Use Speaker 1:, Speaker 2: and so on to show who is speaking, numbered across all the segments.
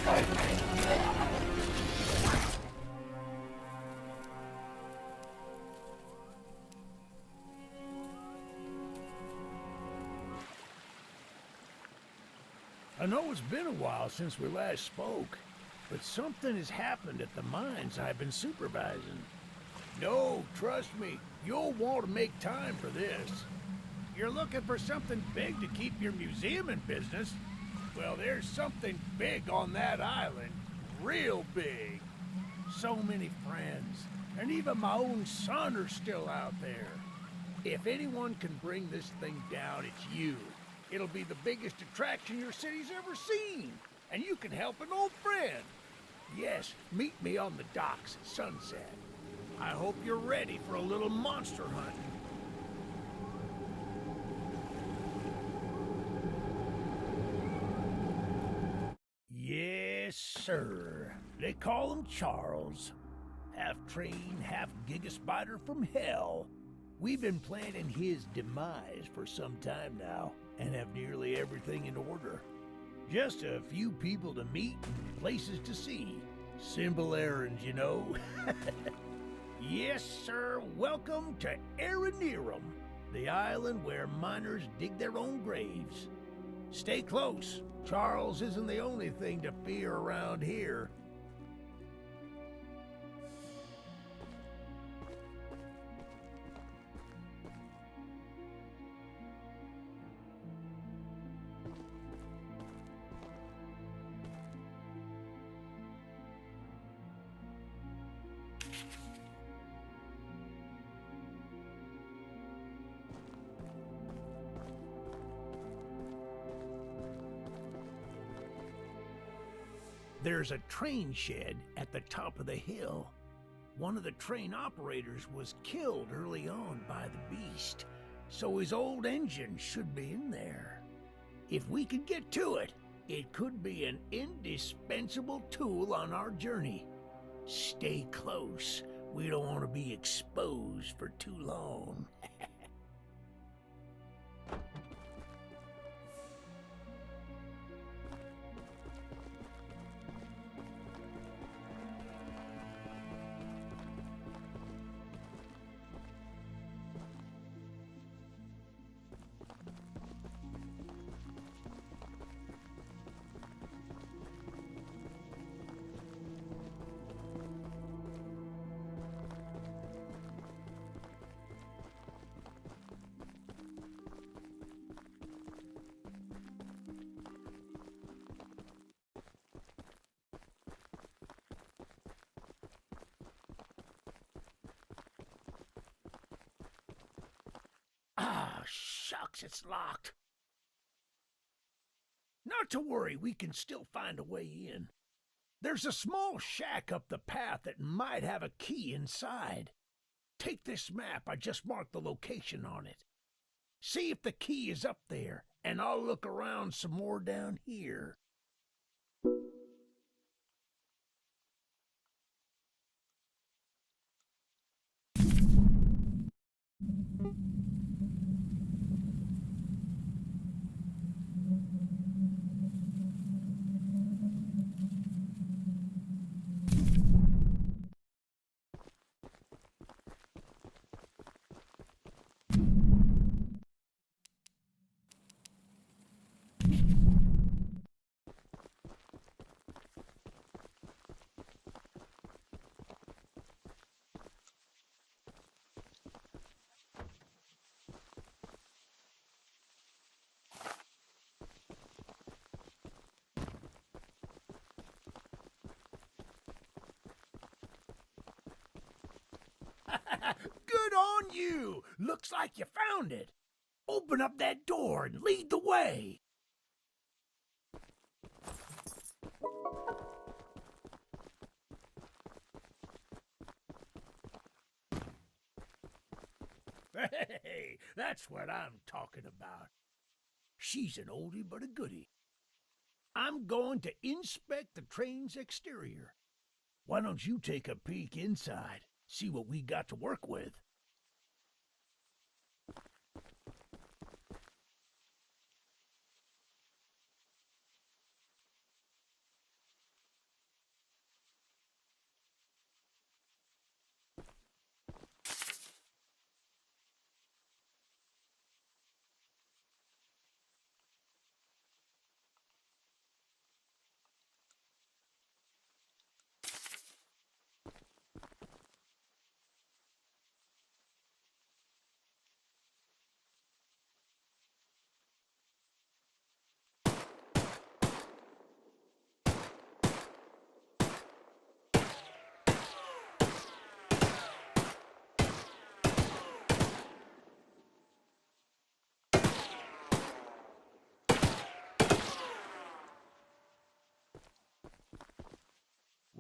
Speaker 1: I know it's been a while since we last spoke, but something has happened at the mines I've been supervising. No, trust me, you'll want to make time for this. You're looking for something big to keep your museum in business? Well, there's something big on that island. Real big. So many friends, and even my own son are still out there. If anyone can bring this thing down, it's you. It'll be the biggest attraction your city's ever seen, and you can help an old friend. Yes, meet me on the docks at sunset. I hope you're ready for a little monster hunting. Yes, sir. They call him Charles. Half train, half giga-spider from hell. We've been planning his demise for some time now, and have nearly everything in order. Just a few people to meet and places to see. Simple errands, you know. Yes, sir. Welcome to Aranerum, the island where miners dig their own graves. Stay close. Charles isn't the only thing to fear around here. There's a train shed at the top of the hill. One of the train operators was killed early on by the beast, so his old engine should be in there. If we could get to it, it could be an indispensable tool on our journey. Stay close. We don't want to be exposed for too long. Ah, shucks, it's locked. Not to worry, we can still find a way in. There's a small shack up the path that might have a key inside. Take this map, I just marked the location on it. See if the key is up there, and I'll look around some more down here. Good on you! Looks like you found it. Open up that door and lead the way. Hey, that's what I'm talking about. She's an oldie but a goodie. I'm going to inspect the train's exterior. Why don't you take a peek inside, see what we got to work with?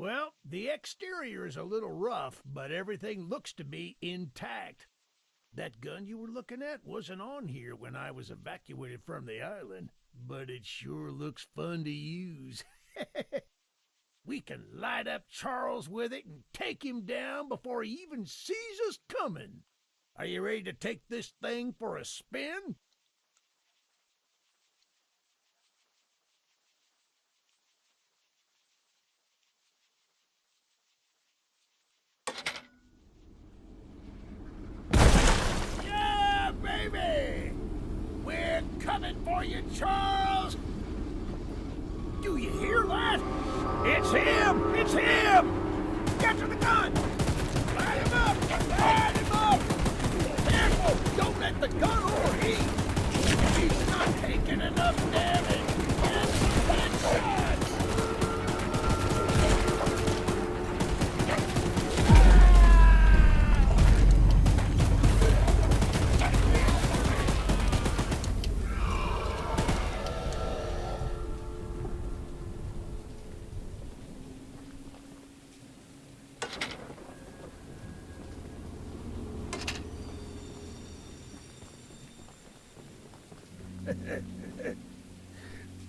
Speaker 1: Well, the exterior is a little rough, but everything looks to be intact. That gun you were looking at wasn't on here when I was evacuated from the island, but it sure looks fun to use. We can light up Charles with it and take him down before he even sees us coming. Are you ready to take this thing for a spin? Yeah, baby! We're coming for you, Charles! Do you hear that? It's him! It's him! Get to the gun! Light him up! Light him up! Careful! Don't let the gun overheat! He's not taking enough damage! Headshot!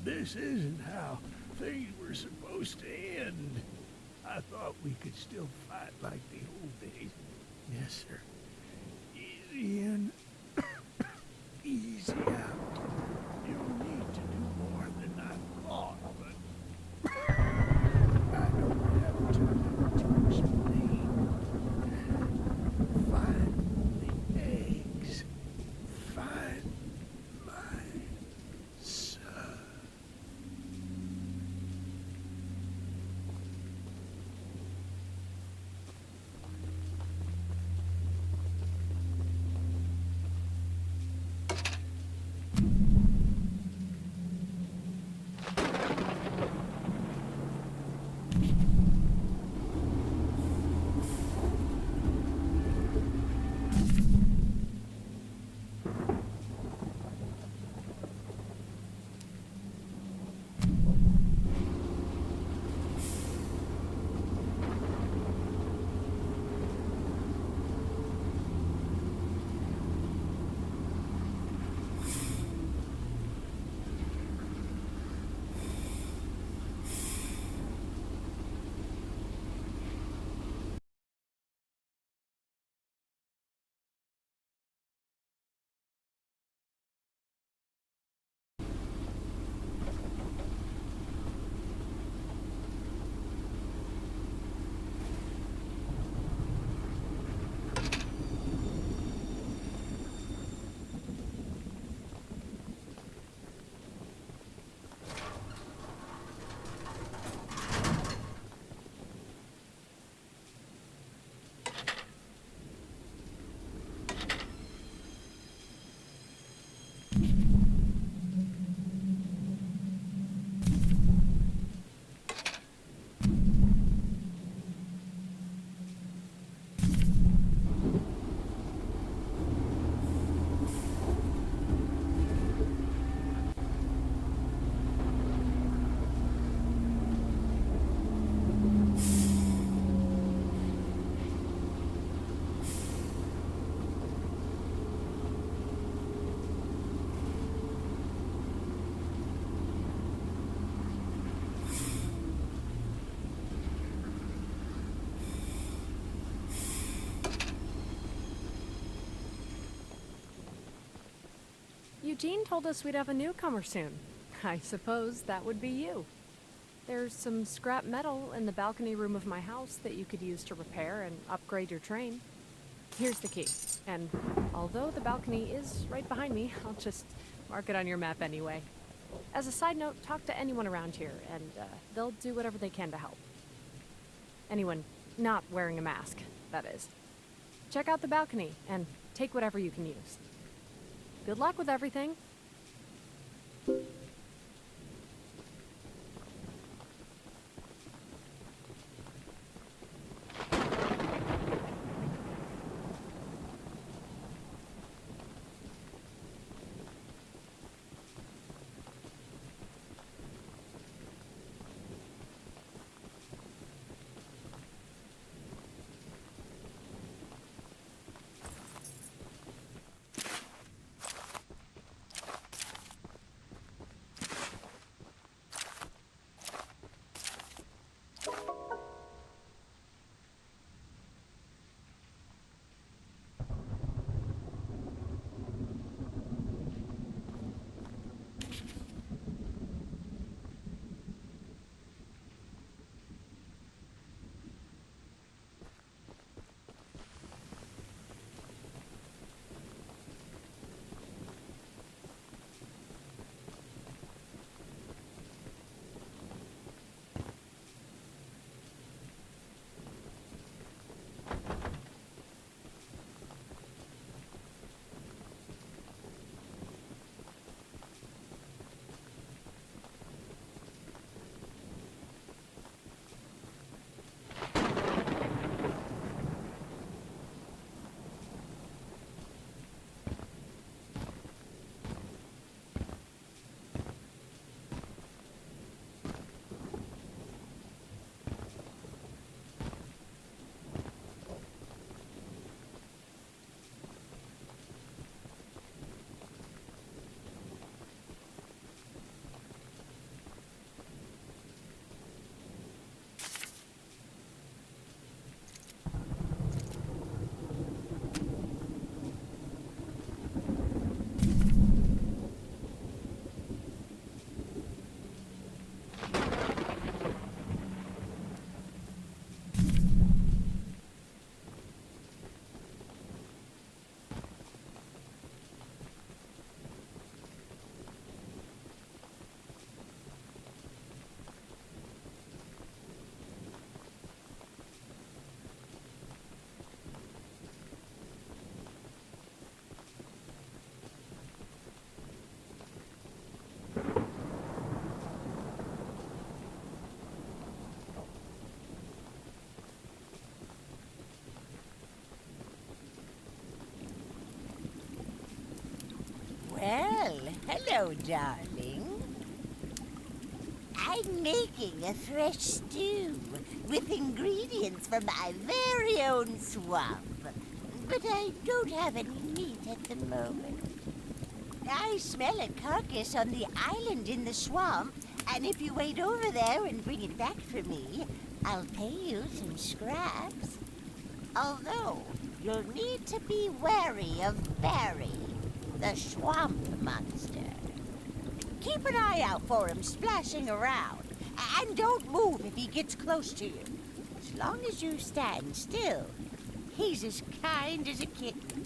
Speaker 1: This isn't how things were supposed to end. I thought we could still fight like the old days. Yes, sir. Easy in, easy out. You'll need to do more than I thought, but I don't have time to explain. Find the eggs. Find my son.
Speaker 2: Eugene told us we'd have a newcomer soon. I suppose that would be you. There's some scrap metal in the balcony room of my house that you could use to repair and upgrade your train. Here's the key, and although the balcony is right behind me, I'll just mark it on your map anyway. As a side note, talk to anyone around here, and they'll do whatever they can to help. Anyone not wearing a mask, that is. Check out the balcony, and take whatever you can use. Good luck with everything.
Speaker 3: Hello, darling. I'm making a fresh stew with ingredients from my very own swamp. But I don't have any meat at the moment. I smell a carcass on the island in the swamp, and if you wait over there and bring it back for me, I'll pay you some scraps. Although, you'll need to be wary of Barry, the swamp monster. Keep an eye out for him splashing around, and don't move if he gets close to you. As long as you stand still, he's as kind as a kitten.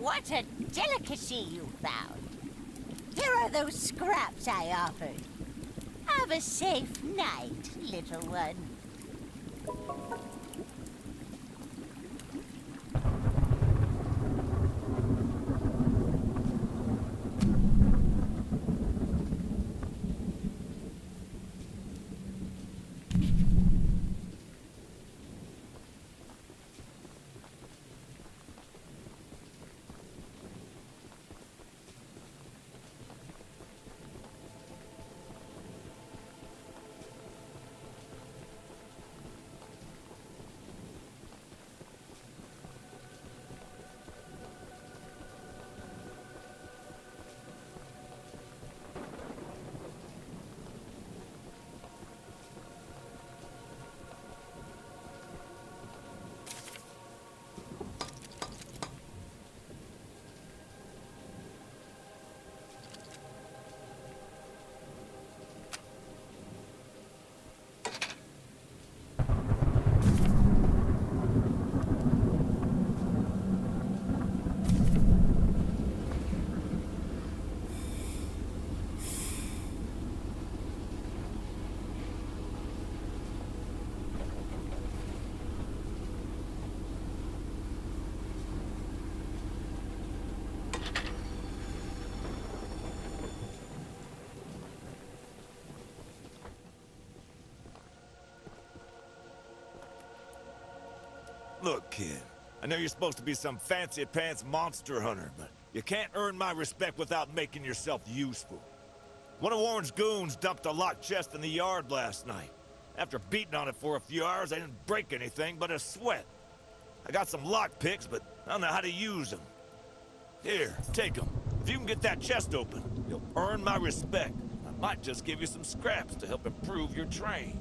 Speaker 3: What a delicacy you found. Here are those scraps I offered. Have a safe night, little one.
Speaker 4: Look, kid, I know you're supposed to be some fancy-pants monster hunter, but you can't earn my respect without making yourself useful. One of Warren's goons dumped a locked chest in the yard last night. After beating on it for a few hours, I didn't break anything but a sweat. I got some lock picks, but I don't know how to use them. Here, take them. If you can get that chest open, you'll earn my respect. I might just give you some scraps to help improve your train.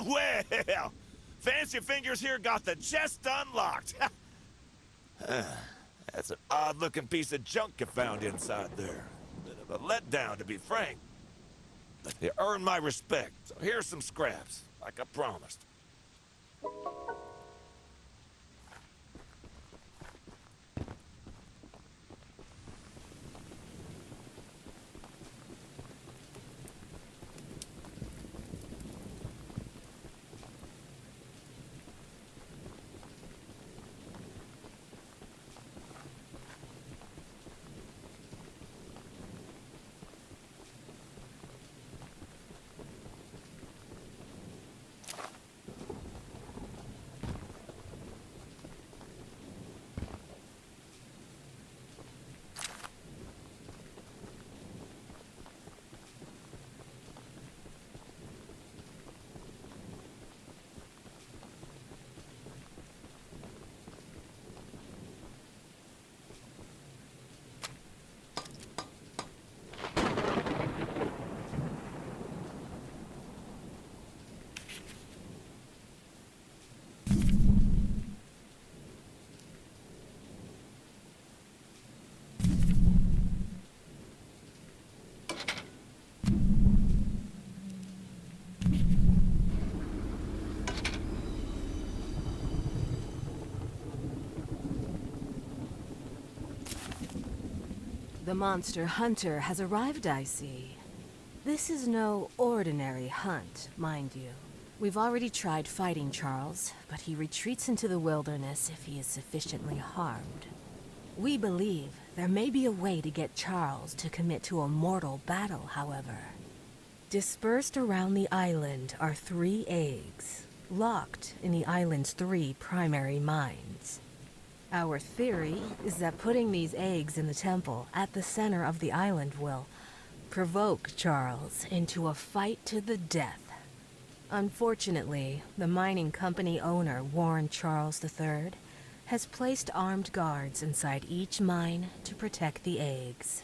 Speaker 4: Well, Fancy Fingers here got the chest unlocked. That's an odd-looking piece of junk you found inside there. Bit of a letdown, to be frank. But you earned my respect, so here's some scraps, like I promised.
Speaker 5: The monster hunter has arrived, I see. This is no ordinary hunt, mind you. We've already tried fighting Charles, but he retreats into the wilderness if he is sufficiently harmed. We believe there may be a way to get Charles to commit to a mortal battle, however. Dispersed around the island are 3 eggs, locked in the island's 3 primary mines. Our theory is that putting these eggs in the temple at the center of the island will provoke Charles into a fight to the death. Unfortunately, the mining company owner, Warren Charles III, has placed armed guards inside each mine to protect the eggs.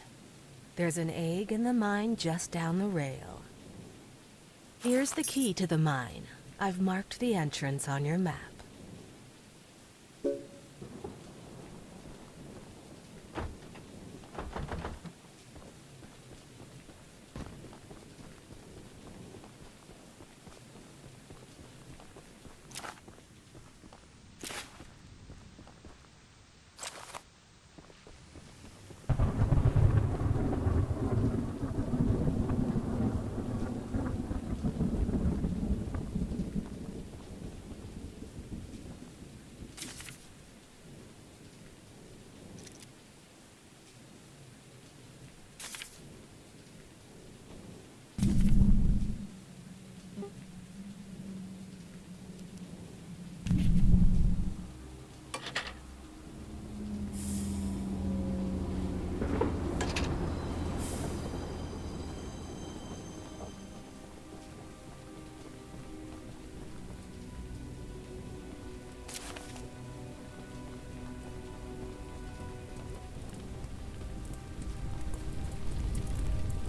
Speaker 5: There's an egg in the mine just down the rail. Here's the key to the mine. I've marked the entrance on your map.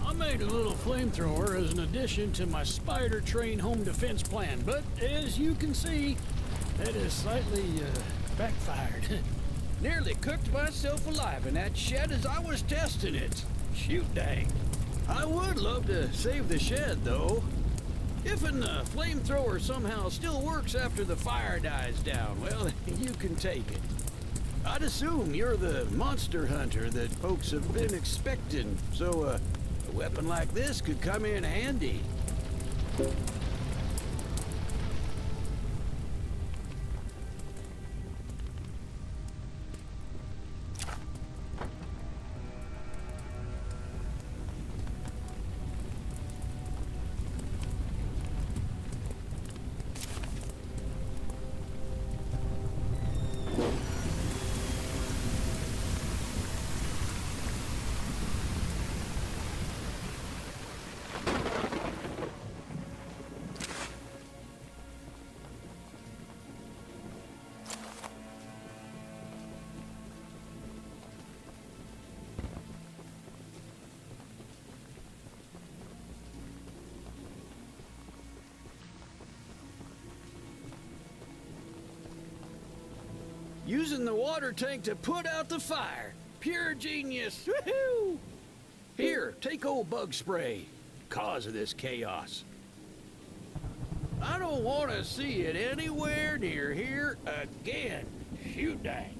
Speaker 1: I made a little flamethrower as an addition to my spider train home defense plan, but as you can see, that has slightly backfired.
Speaker 6: Nearly cooked myself alive in that shed as I was testing it. Shoot dang. I would love to save the shed, though. If a flamethrower somehow still works after the fire dies down, well, you can take it. I'd assume you're the monster hunter that folks have been expecting, so a weapon like this could come in handy. Using the water tank to put out the fire. Pure genius. Woohoo! Here, take old bug spray. Cause of this chaos. I don't want to see it anywhere near here again. Shoot dang.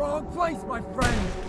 Speaker 7: Wrong place, my friend!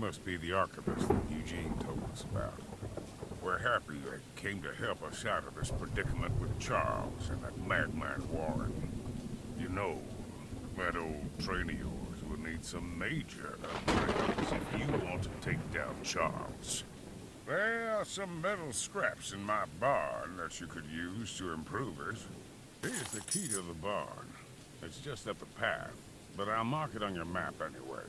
Speaker 7: must be the archivist that Eugene told us about. We're happy you came to help us out of this predicament with Charles and that madman Warren. You know, that old train of yours will need some major upgrades if you want to take down Charles. There are some metal scraps in my barn that you could use to improve it. Here's the key to the barn. It's just up the path, but I'll mark it on your map anyway.